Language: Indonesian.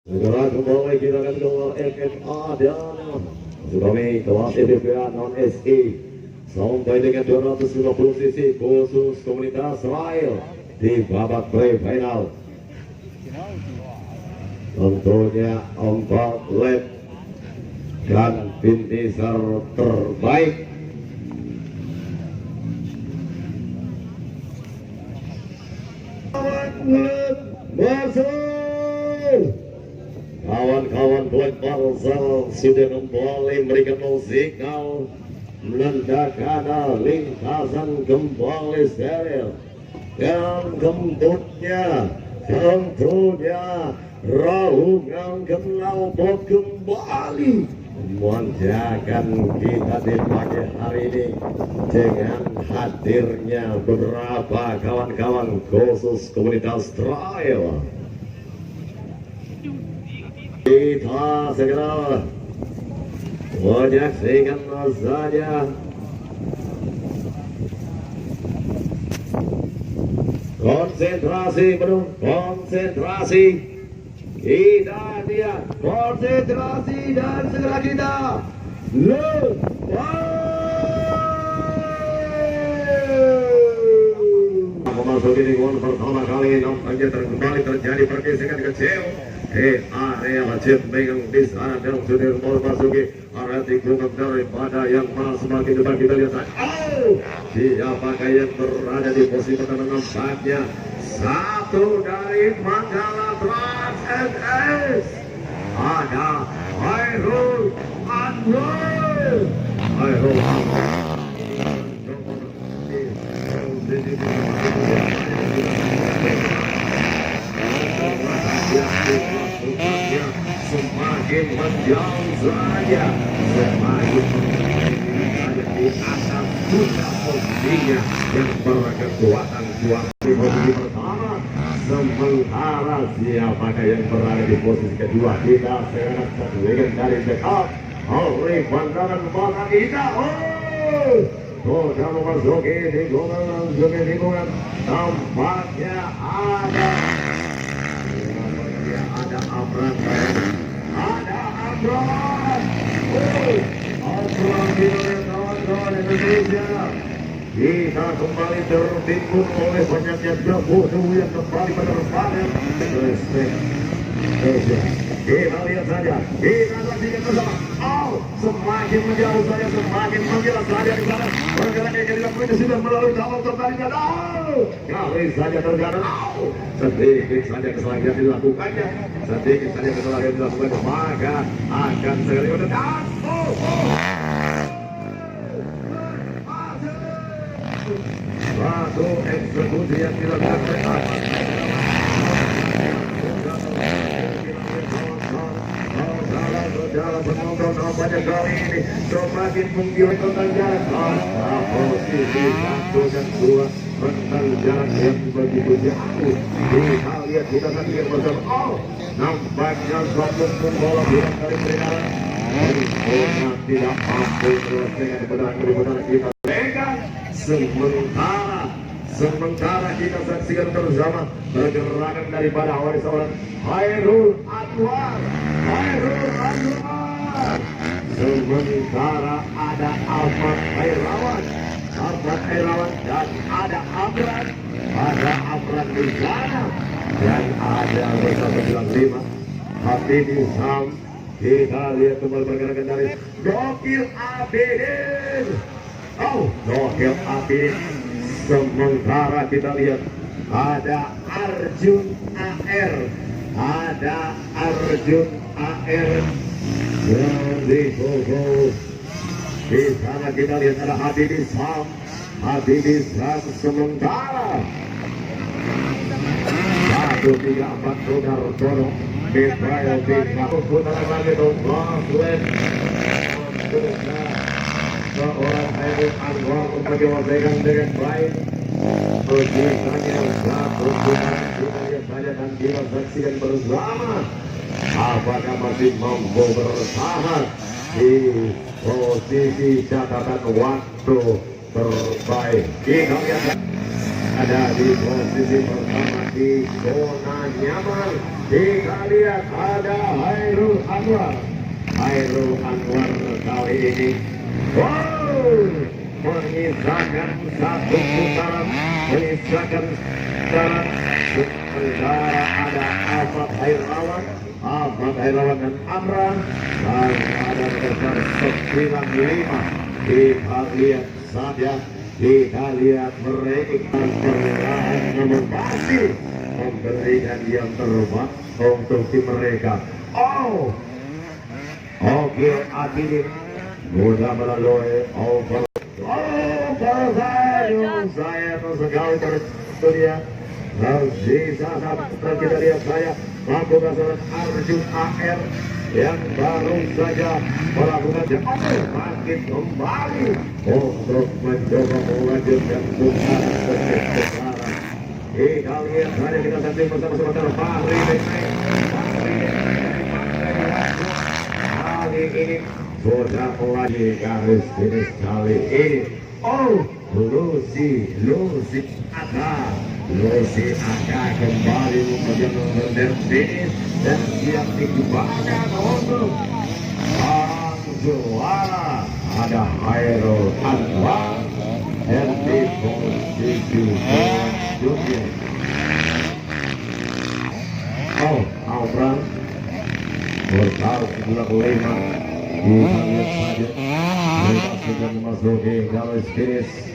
Segera kembali kita akan ke MMA dan Tsunami kelas FFA non SE sampai dengan 250 cc khusus komunitas Rail di babak pre-final. Tentunya 4 lap dan finisher terbaik. Kawan-kawan Black Marcel sudah kembali memberikan musikal menandakan lintasan kembali steril dan tentunya raungan knalpot kembali memanjakan kita di pagi hari ini dengan hadirnya beberapa kawan-kawan khusus komunitas trail. Kita segera menyaksikan saja konsentrasi penuh, konsentrasi kita dia konsentrasi dan segera kita memasuki lingkungan pertama kali nampaknya kembali terjadi pergesekan kecil area wajib megang di sana dan sudah memasuki area tikungan daripada yang mana semakin depan kita lihat siapakah yang berada di posisi pertama nampaknya satu dari Manggala Trans NS ada Hairul Anwar. Hairul Anwar semakin menjauh saja, semakin di atas puncak posisinya yang berkekuatan kuat di posisi pertama. Sementara siapakah yang berada di posisi kedua kita sangat terlihat dari dekat oleh pandangan mata kita. Sudah memasuki tikungan tampaknya ada Amran, Amran di kawan-kawan Indonesia. Kita kembali tertimbun oleh banyaknya debu yang kembali penerbangan. Kita lihat saja, kita saksikan bersama. Semakin menjauh saja, semakin menjelas saja di sana. Pergerakan yang dilakukan sudah melalui kawal tertaringnya. Kali saja terjadi. Sedikit saja kesalahan dilakukannya, sedikit saja kesalahan dilakukan, maka akan segera mendekat. Satu eksekusi yang dilakukan pertama. Dalam penonton pada kali ini semakin menggilai tentang jarak posisi 1 dan 2 tentang jarak yang begitu jauh. Kita lihat kita saksikan bersama. Nampaknya satu bola bilang dari peringatan tidak mampu terus dengan kebenaran kita pegang. Sementara kita saksikan bersama pergerakan daripada awal seorang Hairul Anwar. Sementara ada Ahmad Hairawan dan ada Amran. Di sana dan ada bersama 95 Habibie Sam. Kita lihat kembali pergerakan dari Dokil Abidin. Dokil Abidin. Sementara kita lihat ada Arjun AR. Dari Gogo. Di sana kita lihat ada Habibie Sam. Sementara 134 Donar Tono Israel di putaran lagi Boswell. Seorang Hairul Anwar untuk diwakilkan dengan baik. Posisinya satu kita lihat saja dan kita saksikan bersama. Apakah masih mampu bertahan di posisi catatan waktu terbaik? Kita lihat ada di posisi pertama di zona nyaman. Kita lihat ada Hairul Anwar. Hairul Anwar kali ini menyisakan satu putaran, menyisakan putaran. Sementara ada Ahmad Hairawan dan Amran, dan ada besar 95. Kita lihat saja, kita lihat mereka perlahan namun masih memberikan yang terbaik untuk tim mereka. Oke, Adilin sudah melalui saya sekali tersedia. Sisa satu kita lihat saya melakukan salat Arjun AR yang baru saja melakukan bangkit kembali untuk mencoba melanjutkan putaran kesetaraan. Kita lihat saja, kita saksikan bersama-sama Fahri kali ini sudah melaju garis finish kali ini. Lucy akan kembali memegang nomor finish dan siap dikembangkan untuk sang juara. Ada Hairul Anwar dan di posisi selanjutnya Amran bertaruh 95. Kita lihat saja mereka sudah memasuki garis finish.